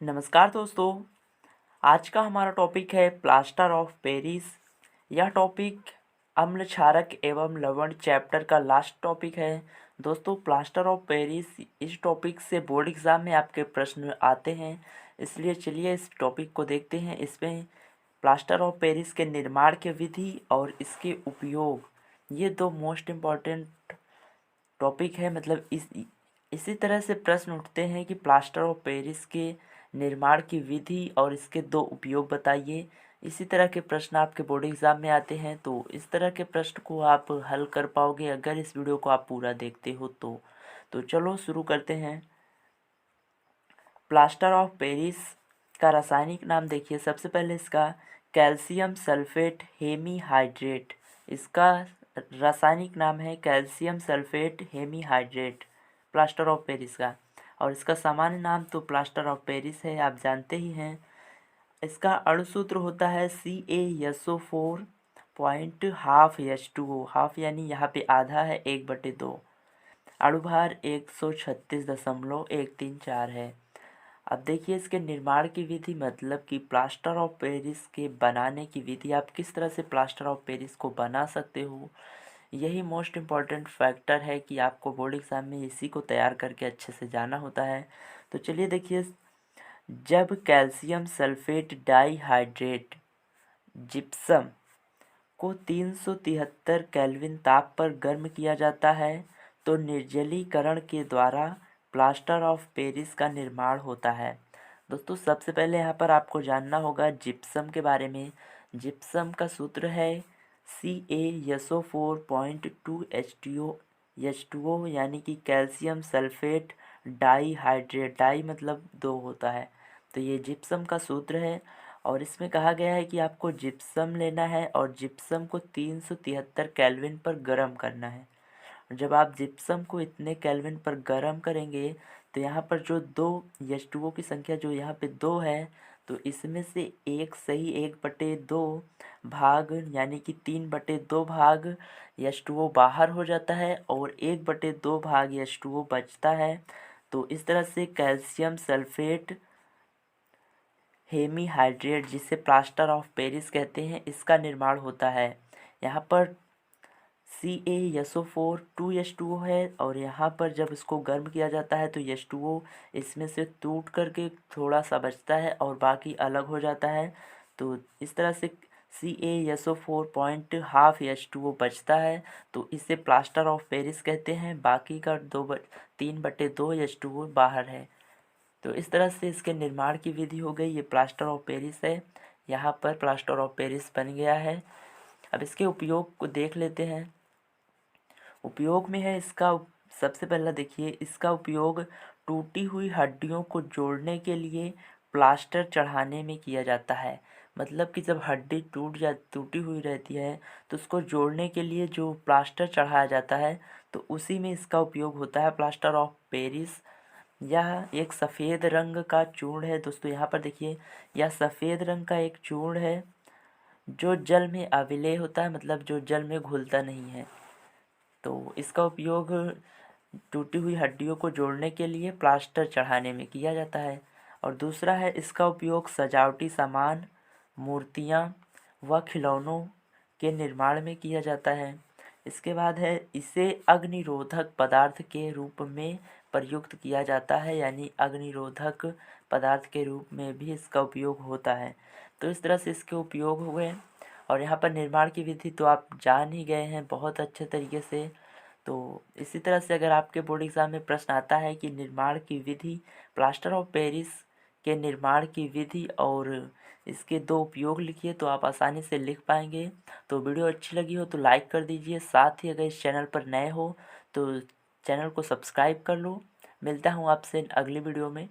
नमस्कार दोस्तों। आज का हमारा टॉपिक है प्लास्टर ऑफ पेरिस। यह टॉपिक अम्ल क्षारक एवं लवण चैप्टर का लास्ट टॉपिक है। दोस्तों, प्लास्टर ऑफ पेरिस इस टॉपिक से बोर्ड एग्ज़ाम में आपके प्रश्न आते हैं, इसलिए चलिए इस टॉपिक को देखते हैं। इसमें प्लास्टर ऑफ पेरिस के निर्माण की विधि और इसके उपयोग, ये दो मोस्ट इम्पॉर्टेंट टॉपिक है। मतलब इसी तरह से प्रश्न उठते हैं कि प्लास्टर ऑफ पेरिस के निर्माण की विधि और इसके दो उपयोग बताइए। इसी तरह के प्रश्न आपके बोर्ड एग्ज़ाम में आते हैं, तो इस तरह के प्रश्न को आप हल कर पाओगे अगर इस वीडियो को आप पूरा देखते हो तो चलो शुरू करते हैं। प्लास्टर ऑफ पेरिस का रासायनिक नाम देखिए। सबसे पहले इसका कैल्शियम सल्फेट हेमीहाइड्रेट, इसका रासायनिक नाम है calcium sulphate hemihydrate, plaster of Paris का। और इसका सामान्य नाम तो प्लास्टर ऑफ पेरिस है, आप जानते ही हैं। इसका अणुसूत्र होता है CaSO4 point half H2O, half यानी यहाँ पे आधा है, 1/2। अणुभार 136.134 है। अब देखिए इसके निर्माण की विधि, मतलब कि प्लास्टर ऑफ पेरिस के बनाने की विधि, आप किस तरह से प्लास्टर ऑफ पेरिस को बना सकते हो, यही मोस्ट इम्पॉर्टेंट फैक्टर है कि आपको बोर्ड एग्ज़ाम में इसी को तैयार करके अच्छे से जाना होता है। तो चलिए देखिए, जब कैल्शियम सल्फेट डाइहाइड्रेट जिप्सम को 373 केल्विन ताप पर गर्म किया जाता है तो निर्जलीकरण के द्वारा प्लास्टर ऑफ पेरिस का निर्माण होता है। दोस्तों, सबसे पहले यहाँ पर आपको जानना होगा जिप्सम के बारे में। जिप्सम का सूत्र है CaSO4.2H2O यानी कि कैल्शियम सल्फेट डाइहाइड्रेट, डाई मतलब दो होता है, तो ये जिप्सम का सूत्र है। और इसमें कहा गया है कि आपको जिप्सम लेना है और जिप्सम को 373 केल्विन पर गर्म करना है। जब आप जिप्सम को इतने केल्विन पर गर्म करेंगे तो यहाँ पर जो दो H2O की संख्या जो यहाँ पे 2 है, तो इसमें से एक सही 1/2 भाग यानी कि 3/2 भाग H2O बाहर हो जाता है और 1/2 भाग H2O बचता है। तो इस तरह से कैल्शियम सल्फेट हेमीहाइड्रेट, जिसे प्लास्टर ऑफ पेरिस कहते हैं, इसका निर्माण होता है। यहाँ पर CaSO4 2H2O है और यहाँ पर जब इसको गर्म किया जाता है तो H2O इसमें से टूट करके थोड़ा सा बचता है और बाकी अलग हो जाता है। तो इस तरह से CaSO4 पॉइंट हाफ H2O बचता है, तो इसे प्लास्टर ऑफ पेरिस कहते हैं। बाकी का 3/2 H2O बाहर है। तो इस तरह से इसके निर्माण की विधि हो गई। ये प्लास्टर ऑफ पेरिस है, यहाँ पर प्लास्टर ऑफ पेरिस बन गया है। अब इसके उपयोग को देख लेते हैं। उपयोग में है इसका सबसे पहला देखिए, इसका उपयोग टूटी हुई हड्डियों को जोड़ने के लिए प्लास्टर चढ़ाने में किया जाता है। मतलब कि जब हड्डी टूटी हुई रहती है तो उसको जोड़ने के लिए जो प्लास्टर चढ़ाया जाता है, तो उसी में इसका उपयोग होता है, प्लास्टर ऑफ पेरिस। यह एक सफ़ेद रंग का चूर्ण है। दोस्तों यहाँ पर देखिए, यह सफ़ेद रंग का एक चूर्ण है जो जल में अविलेय होता है, मतलब जो जल में घुलता नहीं है। तो इसका उपयोग टूटी हुई हड्डियों को जोड़ने के लिए प्लास्टर चढ़ाने में किया जाता है। और दूसरा है, इसका उपयोग सजावटी सामान, मूर्तियाँ व खिलौनों के निर्माण में किया जाता है। इसके बाद है, इसे अग्निरोधक पदार्थ के रूप में प्रयुक्त किया जाता है, यानी अग्निरोधक पदार्थ के रूप में भी इसका उपयोग होता है। तो इस तरह से इसके उपयोग हुए। और यहाँ पर निर्माण की विधि तो आप जान ही गए हैं बहुत अच्छे तरीके से। तो इसी तरह से अगर आपके बोर्ड एग्ज़ाम में प्रश्न आता है कि निर्माण की विधि, प्लास्टर ऑफ पेरिस के निर्माण की विधि और इसके दो उपयोग लिखिए, तो आप आसानी से लिख पाएंगे। तो वीडियो अच्छी लगी हो तो लाइक कर दीजिए, साथ ही अगर इस चैनल पर नए हो तो चैनल को सब्सक्राइब कर लो। मिलता हूँ आपसे अगली वीडियो में।